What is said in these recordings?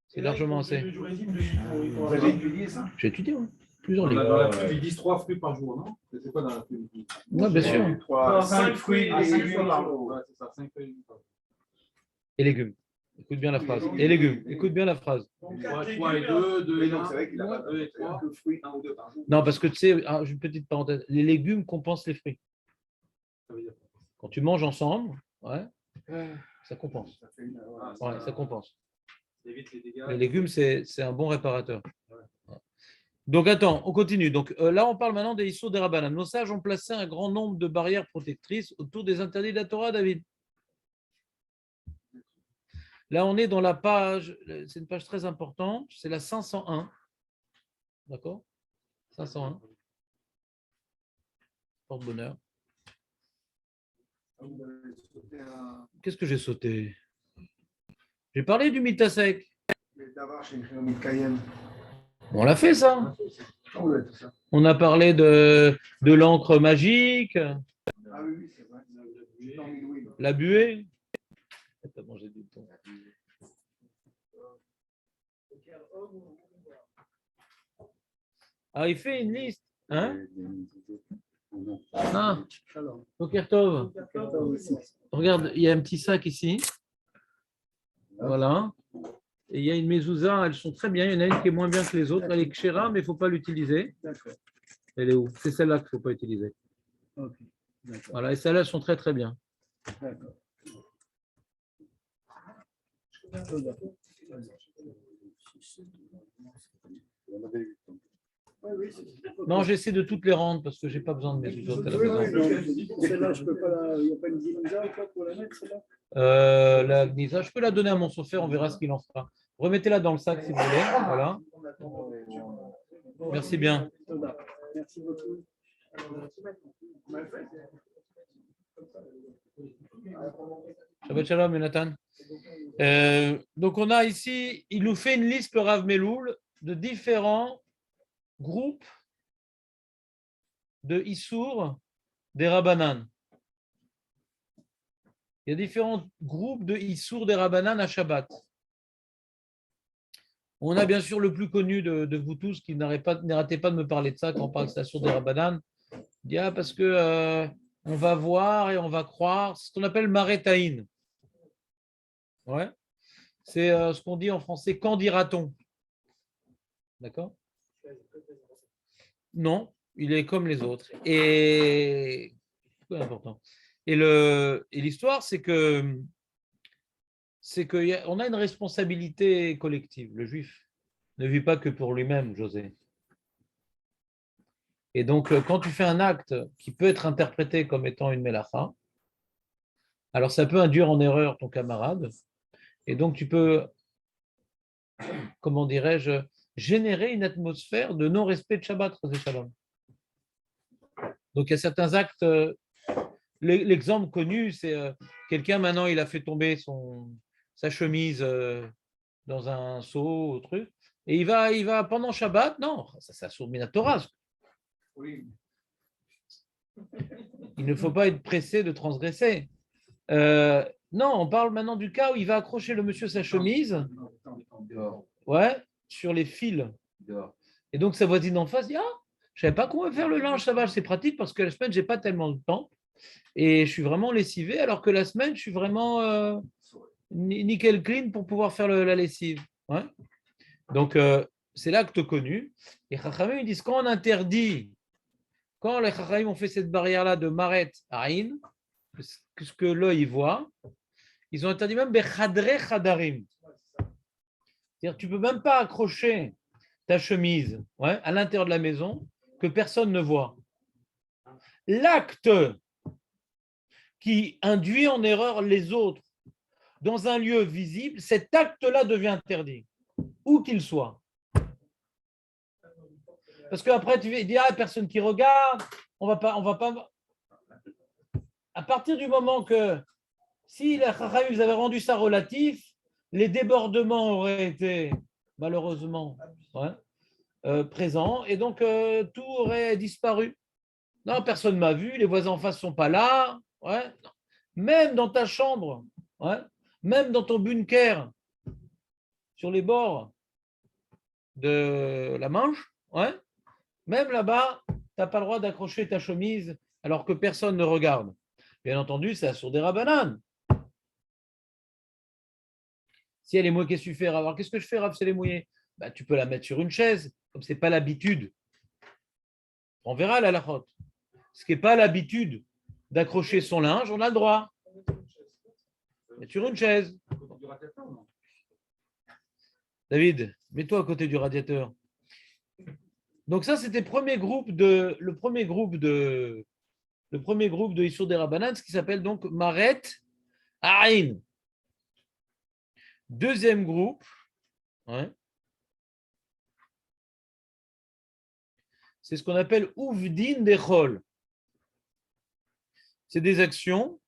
C'est largement assez. Vous avez étudié ça? J'ai étudié, oui. Plusieurs livres. Dans la pub, ils disent 3 fruits par jour, non? C'est quoi dans la pub? Oui, bien sûr. 5 fruits et légumes par jour. Ouais, c'est ça, 5 fruits par jour. Et légumes. Écoute bien la phrase. Et légumes. Écoute bien la phrase. 3 et 2, 2 et 1. C'est vrai qu'il a pas 2 et 3. 2 fruits, 1 ou 2 par jour. Non, parce que tu sais, une petite parenthèse, les légumes compensent les fruits. Ça veut dire quoi? Quand tu manges ensemble, ouais, ça compense. Ça fait une- Ouais, ça compense. Ça évite les dégâts. Les légumes, c'est un bon réparateur. Donc, attends, on continue. Donc, là, on parle maintenant des Issour des Rabbanan. Nos sages ont placé un grand nombre de barrières protectrices autour des interdits de la Torah, David. Là, on est dans la page, c'est une page très importante, c'est la 501. D'accord? 501. Porte-bonheur. Qu'est-ce que j'ai sauté? J'ai parlé du Mitasek. D'avoir chez le Cayenne. On l'a fait, ça. On a tout ça. On a parlé de l'encre magique, Ah oui, oui, c'est vrai. Dans Milouï. la buée. T'as mangé du thon. Ah, il fait une liste. Hein? Ah, Boker Tov. Regarde, il y a un petit sac ici. Voilà. Et il y a une mezouza, elles sont très bien. Il y en a une qui est moins bien que les autres. Elle est kshera, mais il ne faut pas l'utiliser. Elle est où? C'est celle-là qu'il ne faut pas utiliser. Voilà, et celles-là, elles sont très très bien. Non, j'essaie de toutes les rendre parce que je n'ai pas besoin de mezuzot à la maison. Celle-là, je peux pas. Il n'y a pas une gnisa ou quoi pour la mettre, celle-là? La gnisa, je peux la donner à mon chauffeur, on verra ce qu'il en fera. Remettez-la dans le sac si vous voulez. Voilà. Merci bien. Merci beaucoup. Shabbat shalom, Jonathan. Donc, on a ici, il nous fait une liste, le Rav Meloul, de différents groupes de Issour des Rabbanan. Il y a différents groupes de Issour des Rabbanan à Shabbat. On a bien sûr le plus connu de vous tous qui n'arrêtez pas de me parler de ça quand on parle de Issour des Rabbanan. Il dit parce que on va voir et on va croire. C'est ce qu'on appelle Maretaïn. Ouais. C'est ce qu'on dit en français, qu'en dira-t-on? D'accord? Non, il est comme les autres. Et c'est important. Et l'histoire, c'est qu'on a une responsabilité collective. Le juif ne vit pas que pour lui-même, José. Et donc, quand tu fais un acte qui peut être interprété comme étant une mélacha, alors ça peut induire en erreur ton camarade. Et donc, tu peux, comment dirais-je, générer une atmosphère de non-respect de Shabbat. Donc, il y a certains actes. L'exemple connu, c'est quelqu'un, maintenant, il a fait tomber sa chemise dans un seau, ou truc, et il va pendant Shabbat, non, ça soumet la Torah. Oui. Il ne faut pas être pressé de transgresser. Non, on parle maintenant du cas où il va accrocher le monsieur sa chemise, ouais, sur les fils. Et donc sa voisine en face dit je ne savais pas qu'on va faire le linge, ça va, c'est pratique parce que la semaine, je n'ai pas tellement de temps et je suis vraiment lessivé, alors que la semaine, je suis vraiment nickel clean pour pouvoir faire la lessive. Ouais. Donc, c'est l'acte connu. Et Chachamim, ils disent quand les Chachamim ont fait cette barrière-là de Maret à Aïn, ce que l'œil voit, ils ont interdit même Bechadre Chadarim. C'est-à-dire tu ne peux même pas accrocher ta chemise à l'intérieur de la maison que personne ne voit. L'acte qui induit en erreur les autres dans un lieu visible, cet acte-là devient interdit, où qu'il soit. Parce qu'après, tu dis, personne qui regarde, on va pas. À partir du moment que, si la Chachamim vous avait rendu ça relatif, les débordements auraient été, malheureusement, présents, et donc tout aurait disparu. Non, personne ne m'a vu, les voisins en face ne sont pas là. Ouais. Même dans ta chambre, Même dans ton bunker, sur les bords de la Manche, ouais, même là-bas, tu n'as pas le droit d'accrocher ta chemise alors que personne ne regarde. Bien entendu, c'est sur des rabananes. Si elle est mouillée, qu'est-ce que tu fais, Rav? Alors, qu'est-ce que je fais, Rav, si elle est mouillée? Bah, tu peux la mettre sur une chaise, comme ce n'est pas l'habitude. On verra la halachot. Ce qui n'est pas l'habitude d'accrocher son linge, on a le droit. Mettre sur une chaise. David, mets-toi à côté du radiateur. Donc ça, c'était le premier groupe de Issour des Rabbanan, ce qui s'appelle donc Maret Aïn. Deuxième groupe, ouais, c'est ce qu'on appelle Uvdin Dechol. C'est des actions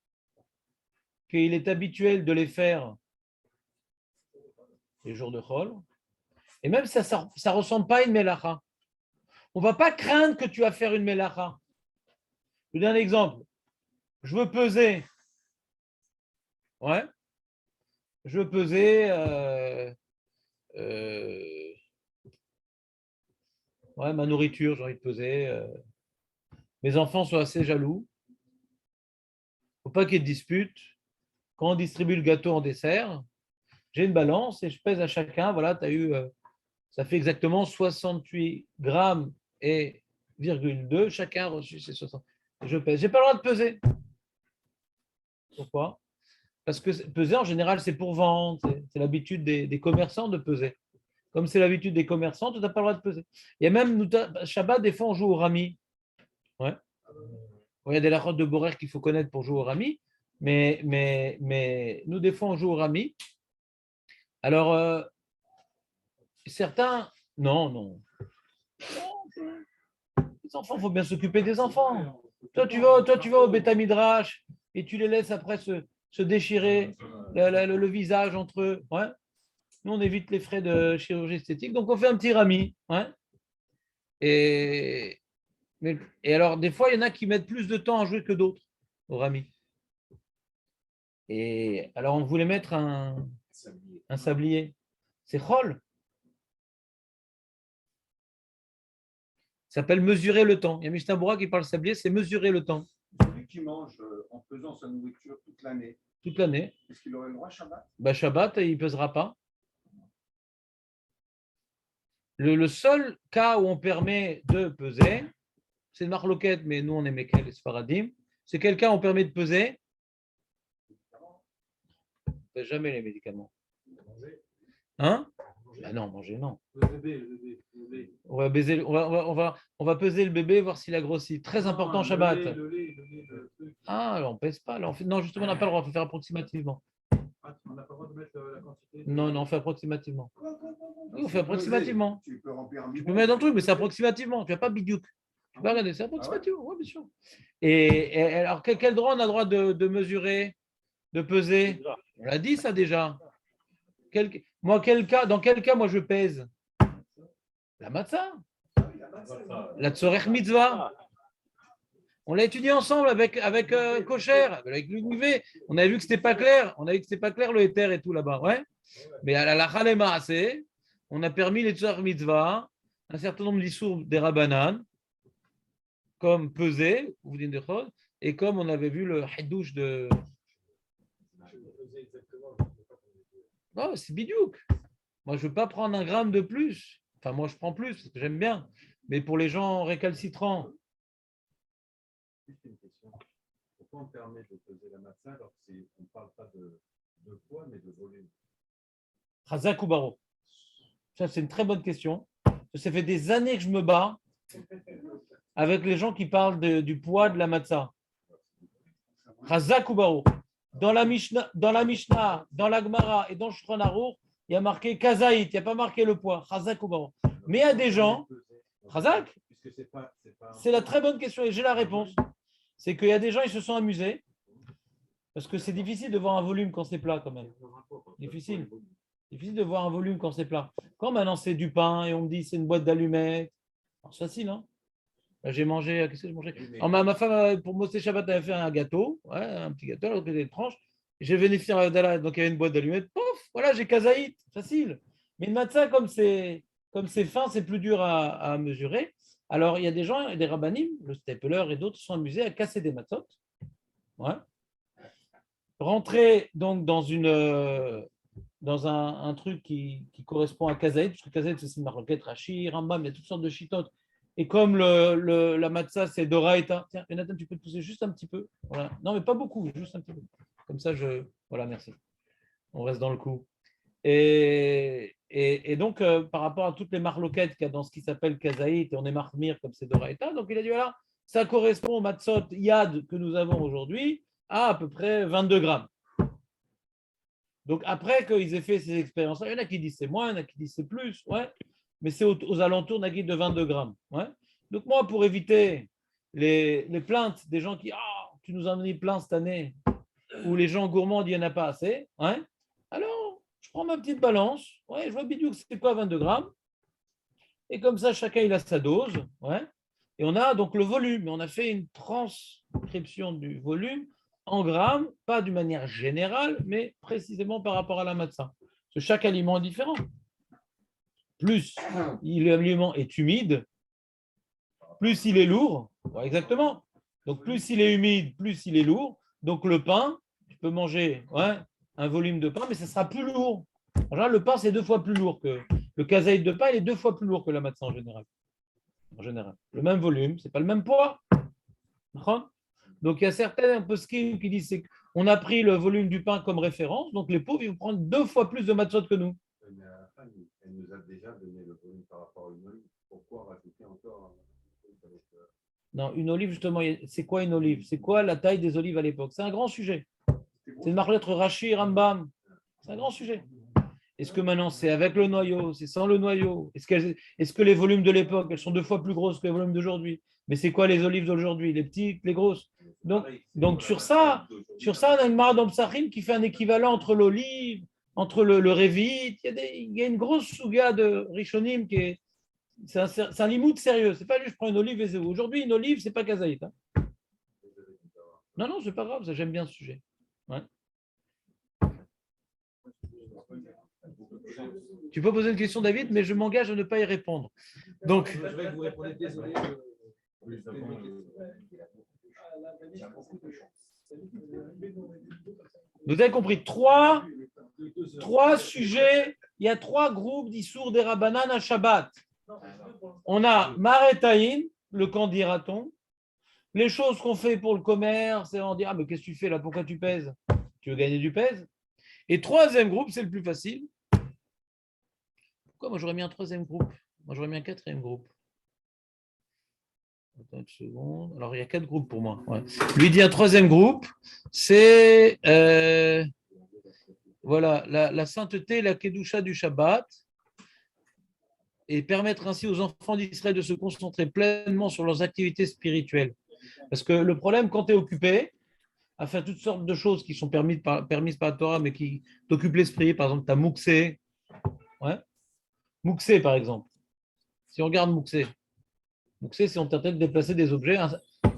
qu'il est habituel de les faire les jours de Chol. Et même ça ne ressemble pas à une Melacha. On ne va pas craindre que tu vas faire une Melacha. Je vous donne un exemple. Je veux peser. Ouais. Je veux peser. Ma nourriture, j'ai envie de peser. Mes enfants sont assez jaloux. Il ne faut pas qu'il y ait de dispute. Quand on distribue le gâteau en dessert, j'ai une balance et je pèse à chacun. Voilà, tu as eu. Ça fait exactement 68 grammes et 2. Chacun a reçu ses 60. Je pèse. Je n'ai pas le droit de peser. Pourquoi? Parce que peser, en général, c'est pour vendre. C'est l'habitude des commerçants de peser. Comme c'est l'habitude des commerçants, tu n'as pas le droit de peser. Il y a même, Shabbat, des fois, on joue au rami. Ouais. Il y a des lachotes de Borer qu'il faut connaître pour jouer au rami. Mais nous, des fois, on joue au rami. Alors, certains, non. Les enfants, il faut bien s'occuper des enfants. Toi, tu vas au Beth Midrash et tu les laisses après se déchirer le visage entre eux. Ouais. Nous, on évite les frais de chirurgie esthétique, donc on fait un petit rami. Ouais. Et alors, des fois, il y en a qui mettent plus de temps à jouer que d'autres au rami. Et alors, on voulait mettre un sablier. C'est Chol. Ça s'appelle mesurer le temps. Il y a Mishnah Bora qui parle de sablier, c'est mesurer le temps. Celui qui mange en faisant sa nourriture toute l'année. Toute l'année. Est-ce qu'il aurait le droit Shabbat? Shabbat, il ne pesera pas. Le seul cas où on permet de peser, c'est le marloquette, mais nous on est Mekel et Sfaradim, c'est quel cas on permet de peser? Jamais les médicaments. Hein? Non, manger, non. Le bébé. On va peser le bébé, voir s'il a grossi. Très important, Shabbat. Le lait, alors on ne pèse pas. Non, justement, on n'a pas le droit, il faut faire approximativement. On n'a pas le droit de mettre la quantité. Non, on fait approximativement. Oui, on fait approximativement. Tu peux remplir un Tu peux mettre dans le truc, mais c'est approximativement. Tu n'as pas bidiouk. Tu peux regarder, c'est approximativement, oui, bien sûr. Et alors, quel droit on a le droit de mesurer, de peser? On l'a dit ça déjà. Dans quel cas, moi, je pèse? La matzah. La tzorech mitzvah. On l'a étudié ensemble avec Kosher, avec l'UNIV. On avait vu que c'était pas clair. On a vu que c'était pas clair le éther et tout là-bas. Ouais. Mais à la Chalema, on a permis les tzorech mitzvah, un certain nombre d'issours des rabbanan, comme peser, et comme on avait vu le hidouche de. Non, c'est bidiouk. Moi, je ne veux pas prendre un gramme de plus. Enfin, moi, je prends plus parce que j'aime bien. Mais pour les gens récalcitrants. Juste une question. Pourquoi on permet de peser la matzah alors qu'on ne parle pas de poids, mais de volume? Chazak ou Baro? Ça, c'est une très bonne question. Ça fait des années que je me bats avec les gens qui parlent du poids de la matzah. Chazak ou Baro? Dans la Mishnah, dans la Gemara et dans le Shulchan Aruch, il y a marqué Kazaït, il n'y a pas marqué le poids. Chazak ou Baro? Mais il y a des gens. Chazak? C'est la très bonne question et j'ai la réponse. C'est qu'il y a des gens, ils se sont amusés parce que c'est difficile de voir un volume quand c'est plat quand même. Difficile de voir un volume quand c'est plat. Quand maintenant c'est du pain et on me dit c'est une boîte d'allumettes, c'est facile, hein? J'ai mangé, qu'est-ce que j'ai mangé? Ma femme, pour Mossé Shabbat, elle avait fait un gâteau, un petit gâteau, alors que des tranches. j'ai bénéficié à Abdallah, donc il y avait une boîte d'allumettes, pouf, voilà, j'ai kazaït, facile. Mais une matzah, comme c'est fin, c'est plus dur à mesurer. Alors, il y a des gens, des rabbanim, le Stapler et d'autres, sont amusés à casser des matzot. Ouais. Rentrer donc dans un truc qui correspond à kazaït, parce que kazaït, c'est une marloquette, Rashi, Rambam, il y a toutes sortes de chitotes. Et comme la matzah, c'est Doraïta, tiens, Jonathan, tu peux te pousser juste un petit peu. Voilà. Non, mais pas beaucoup, juste un petit peu. Comme ça, voilà, merci. On reste dans le coup. Et donc, par rapport à toutes les marloquettes qu'il y a dans ce qui s'appelle kazaït, et on est marmire comme c'est Doraïta, donc il a dit voilà, ça correspond au matzot yad que nous avons aujourd'hui à peu près 22 grammes. Donc, après qu'ils aient fait ces expériences-là, il y en a qui disent c'est moins, il y en a qui disent c'est plus, ouais, mais c'est aux alentours d'un guide de 22 grammes. Ouais. Donc, moi, pour éviter les plaintes des gens qui tu nous en as mis plein cette année, ou les gens gourmands disent il n'y en a pas assez, ouais, alors je prends ma petite balance, ouais, je vois bidou que c'est quoi 22 grammes, et comme ça, chacun il a sa dose, ouais, et on a donc le volume, on a fait une transcription du volume en grammes, pas d'une manière générale, mais précisément par rapport à la matzah. Parce que chaque aliment est différent. Plus l'aliment est humide, plus il est lourd. Ouais, exactement. Donc plus il est humide, plus il est lourd. Donc le pain, tu peux manger un volume de pain, mais ce sera plus lourd. En général, le pain, c'est 2 fois plus lourd que le kazaït de pain, il est 2 fois plus lourd que la matzah en général. En général. Le même volume, c'est pas le même poids. Donc, il y a certains poskim qui disent qu'on a pris le volume du pain comme référence, donc les pauvres, ils vont prendre 2 fois plus de matzot que nous. Mais à la fin, elle nous a déjà donné le volume par rapport à une olive. Pourquoi rajouter encore Non, une olive, justement, c'est quoi une olive? C'est quoi la taille des olives à l'époque? C'est un grand sujet. C'est une marque Rashi, Rambam. C'est un grand sujet. Est-ce que maintenant c'est avec le noyau, c'est sans le noyau? Est-ce que les volumes de l'époque, elles sont 2 fois plus grosses que les volumes d'aujourd'hui? Mais c'est quoi les olives d'aujourd'hui? Les petites, les grosses? Donc sur ça, on a une marque d'Amsachim qui fait un équivalent entre l'olive, entre le révit. Il y a une grosse souga de Rishonim qui est. C'est un limoud sérieux. C'est pas juste prendre une olive et c'est où. Aujourd'hui, une olive, c'est pas kazaït. Hein. Non, non, c'est pas grave, ça, j'aime bien ce sujet. Ouais. Tu peux poser une question, David, mais je m'engage à ne pas y répondre. Donc, je vais vous répondre, désolé. Vous avez compris, trois sujets, il y a 3 groupes d'Issour des Rabbanan à Shabbat. On a Maretaïn, le quand dira-t-on, les choses qu'on fait pour le commerce, et on dit mais qu'est-ce que tu fais là, pourquoi tu pèses? Tu veux gagner du pèse? Et 3e groupe, c'est le plus facile. Pourquoi moi j'aurais mis un 3e groupe? Moi j'aurais mis un 4e groupe. Attends une seconde. Alors il y a 4 groupes pour moi. Ouais. Lui dit un 3e groupe, c'est voilà, la sainteté, la kedusha du Shabbat, et permettre ainsi aux enfants d'Israël de se concentrer pleinement sur leurs activités spirituelles. Parce que le problème, quand tu es occupé à faire toutes sortes de choses qui sont permises par la Torah, mais qui t'occupent l'esprit, par exemple, tu as Mouxé. Ouais. Mouxé, par exemple. Si on regarde Mouxé, c'est on t'interdit de déplacer des objets,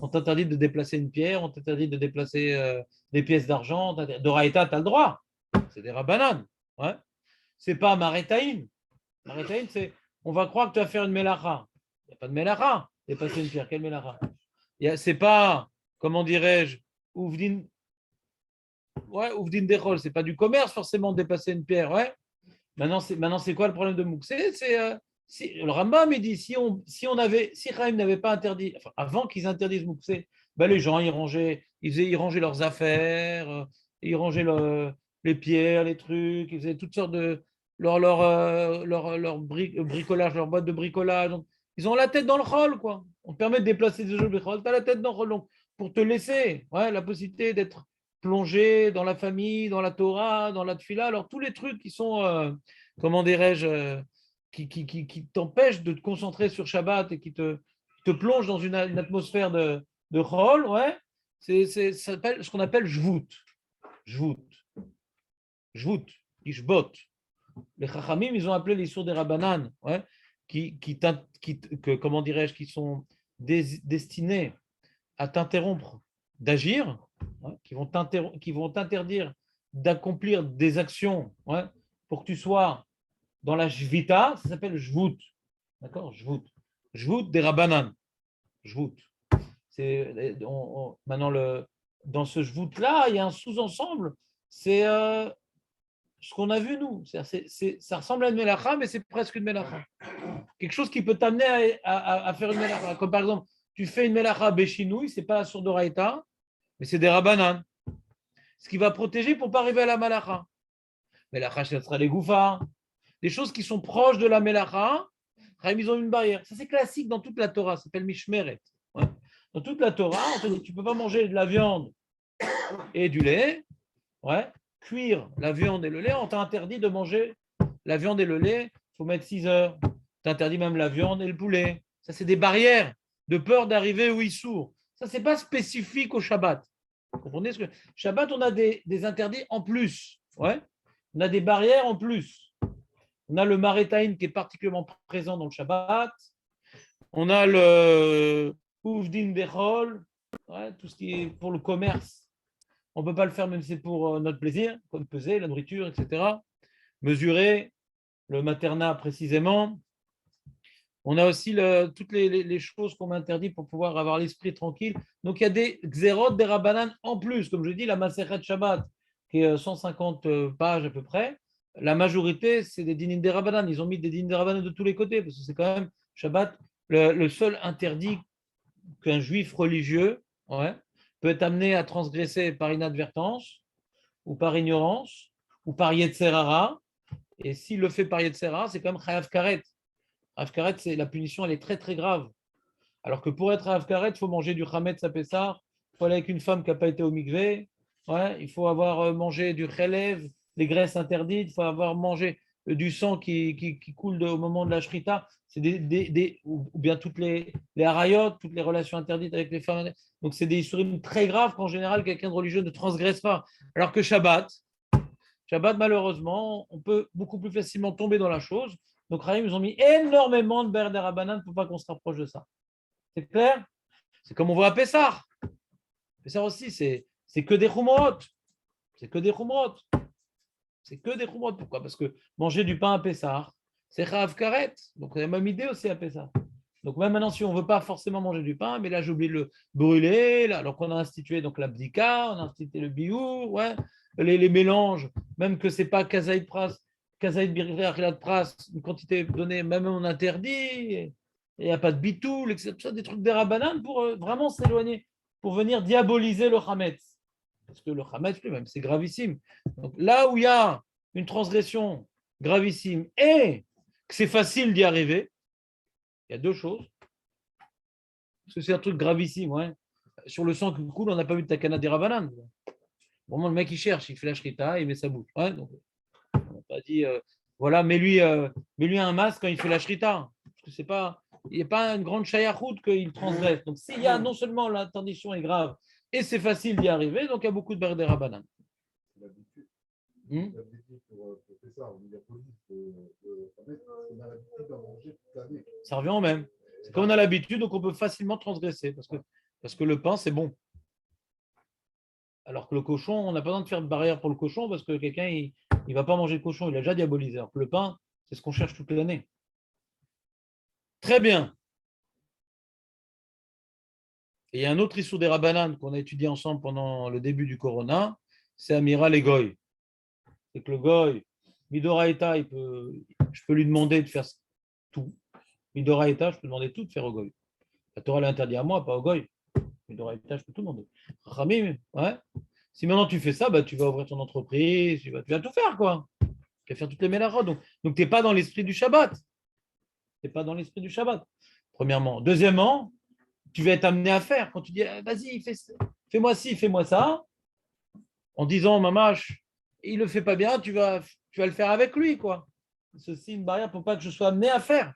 on t'interdit de déplacer une pierre, on t'interdit de déplacer des pièces d'argent. Doraïta, tu as le droit. C'est des rabbanan. Ouais. C'est pas Maretaïm. Maretaïm, c'est on va croire que tu vas faire une mélacha. Il n'y a pas de mélacha. Dépasser une pierre. Quelle mélacha? C'est pas, comment dirais-je, Ouvdin. Ouais, Ouvdin Dechol. C'est pas du commerce forcément de dépasser une pierre. Ouais. Maintenant, c'est quoi le problème de Mouxé? Le Rambam, il dit si Chaim n'avait pas interdit, enfin, avant qu'ils interdisent Mouxé, ben les gens ils rangeaient leurs affaires, ils rangeaient les pierres, les trucs, ils faisaient toutes sortes de leur bricolage, leur boîte de bricolage. Donc, ils ont la tête dans le rôle, quoi. On te permet de déplacer des objets, tu as la tête dans le rôle. Donc, pour te laisser la possibilité d'être plongé dans la famille, dans la Torah, dans la Tfila, alors tous les trucs qui sont, comment dirais-je, qui t'empêchent de te concentrer sur Shabbat et qui te plongent dans une atmosphère de rôle, ça s'appelle ce qu'on appelle Jvout. Ishbot. Les Chachamim, ils ont appelé les sourds des Rabbanan, comment dirais-je, qui sont destinés à t'interrompre d'agir, qui vont t'interdire d'accomplir des actions, ouais, pour que tu sois dans la Shvita, ça s'appelle Shvut. D'accord? Shvut. Shvut des Rabbanan. Shvut. Maintenant, dans ce Shvut-là, il y a un sous-ensemble. C'est ce qu'on a vu, nous. Ça ressemble à une Melacha, mais c'est presque une Melacha. Quelque chose qui peut t'amener à faire une Melacha. Comme par exemple, tu fais une Melacha Béchinouille, ce n'est pas sur Doraïta, mais c'est des Rabbanan. Ce qui va protéger pour ne pas arriver à la Malacha. Melacha, ça sera les Goufa. Des choses qui sont proches de la Melacha, ils ont une barrière. Ça, c'est classique dans toute la Torah. Ça s'appelle Mishmeret. Ouais. Dans toute la Torah, on te dit tu ne peux pas manger de la viande et du lait. Ouais. Cuire la viande et le lait, on t'a interdit de manger la viande et le lait. Il faut mettre 6 heures. Tu interdit même la viande et le poulet. Ça, c'est des barrières de peur d'arriver au Issour. Ça, ce n'est pas spécifique au Shabbat. Vous comprenez ce que Shabbat, on a des interdits en plus. Ouais. On a des barrières en plus. On a le Marétaïn qui est particulièrement présent dans le Shabbat. On a le Ouvdin Bechol, ouais, tout ce qui est pour le commerce. On ne peut pas le faire même si c'est pour notre plaisir, comme peser, la nourriture, etc. Mesurer, le maternat précisément. On a aussi toutes les choses qu'on m'interdit pour pouvoir avoir l'esprit tranquille. Donc, il y a des xérot, des rabbanan en plus. Comme je dis, la Masechet Shabbat, qui est 150 pages à peu près, la majorité, c'est des dinim des rabbanan. Ils ont mis des dinim des rabbanan de tous les côtés, parce que c'est quand même Shabbat, le seul interdit qu'un juif religieux, ouais, peut être amené à transgresser par inadvertance, ou par ignorance, ou par Yetzerara. Et s'il le fait par Yetzerara, c'est comme Chayav Karet. Chayav Karet, c'est la punition, elle est très très grave. Alors que pour être Chayav Karet, il faut manger du Chametz à Pessah, il faut aller avec une femme qui n'a pas été au mikvé, ouais, il faut avoir mangé du Chelev, les graisses interdites, il faut avoir mangé du sang qui coule au moment de la shrita, c'est ou bien toutes les harayot, toutes les relations interdites avec les femmes. Donc c'est des histoires très graves qu'en général quelqu'un de religieux ne transgresse pas. Alors que Shabbat, malheureusement, on peut beaucoup plus facilement tomber dans la chose. Donc, Rahim, ils ont mis énormément de Ber Rabanan pour pas qu'on se rapproche de ça. C'est clair? C'est comme on voit à Pessah. Pessah aussi, c'est que des Khumrot. C'est que des Khumrot. C'est que des Khumrot. Pourquoi? Parce que manger du pain à Pessah, c'est Chayav Karet. Donc, c'est la même idée aussi à Pessah. Donc, même maintenant, si on ne veut pas forcément manger du pain, mais là, j'ai oublié de le brûler, là, alors qu'on a institué donc, la bdika, on a institué le biour, ouais, les mélanges, même que ce n'est pas kazaïd pras, kazaïd birvé, achilat pras, une quantité donnée, même on interdit, il n'y a pas de bitoul, etc. Des trucs d'Erabanan pour vraiment s'éloigner, pour venir diaboliser le chametz. Parce que le chametz lui-même, c'est gravissime. Donc, là où il y a une transgression gravissime et que c'est facile d'y arriver, il y a deux choses. Parce que c'est un truc gravissime. Ouais. Sur le sang qui coule, on n'a pas vu de takana des Ravanan. Vraiment, le mec, il cherche, il fait la shrita, il met sa bouche. Ouais, donc, on n'a pas dit, voilà, mets-lui un masque quand il fait la shrita. Parce que c'est pas, il n'y a pas une grande chayachout qu'il transgresse. Donc, s'il y a non seulement l'interdiction est grave et c'est facile d'y arriver, donc il y a beaucoup de ber des Ravanan. Ça revient au même. C'est comme on a l'habitude, donc on peut facilement transgresser parce que le pain, c'est bon. Alors que le cochon, on n'a pas besoin de faire de barrière pour le cochon parce que quelqu'un, il ne va pas manger le cochon, il a déjà diabolisé. Alors que le pain, c'est ce qu'on cherche toute l'année. Très bien. Et il y a un autre issue des Rabbanan qu'on a étudié ensemble pendant le début du Corona, c'est Amiral et Goy. C'est que le Goy, Midoraïta, je peux lui demander de faire tout. Midoraïta, je peux demander tout de faire au Goy. La Torah l'interdit à moi, pas au Goy. Midoraïta, je peux tout demander. Ramim, ouais. Si maintenant tu fais ça, bah, tu vas ouvrir ton entreprise, tu vas tout faire, quoi. Tu vas faire toutes les mélarot. Donc tu n'es pas dans l'esprit du Shabbat. Tu n'es pas dans l'esprit du Shabbat, premièrement. Deuxièmement, tu vas être amené à faire. Quand tu dis, vas-y, fais-moi ci, fais-moi ça, en disant, mamache, il ne le fait pas bien, tu vas le faire avec lui, quoi. Ceci une barrière pour pas que je sois amené à faire.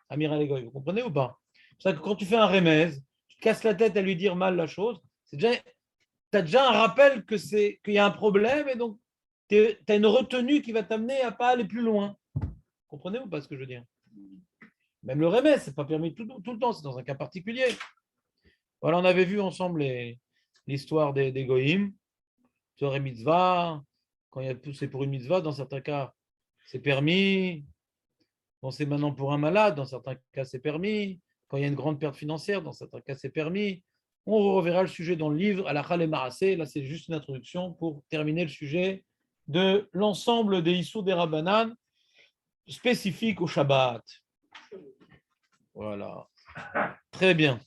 Amir Alegoy, vous comprenez ou pas? C'est ça que quand tu fais un remèze, tu te casses la tête à lui dire mal la chose, tu as déjà un rappel qu'il y a un problème et donc tu as une retenue qui va t'amener à ne pas aller plus loin. Vous comprenez ou pas ce que je veux dire? Même le remèze, ce n'est pas permis tout le temps, c'est dans un cas particulier. Voilà, on avait vu ensemble l'histoire des Goïm, Torah Mitzvah, Quand c'est pour une mitzvah, dans certains cas, c'est permis. Quand c'est maintenant pour un malade, dans certains cas, c'est permis. Quand il y a une grande perte financière, dans certains cas, c'est permis. On reverra le sujet dans le livre, Halakha le Marassé. Là, c'est juste une introduction pour terminer le sujet de l'ensemble des Issur des Rabbanan spécifiques au Shabbat. Voilà. Très bien.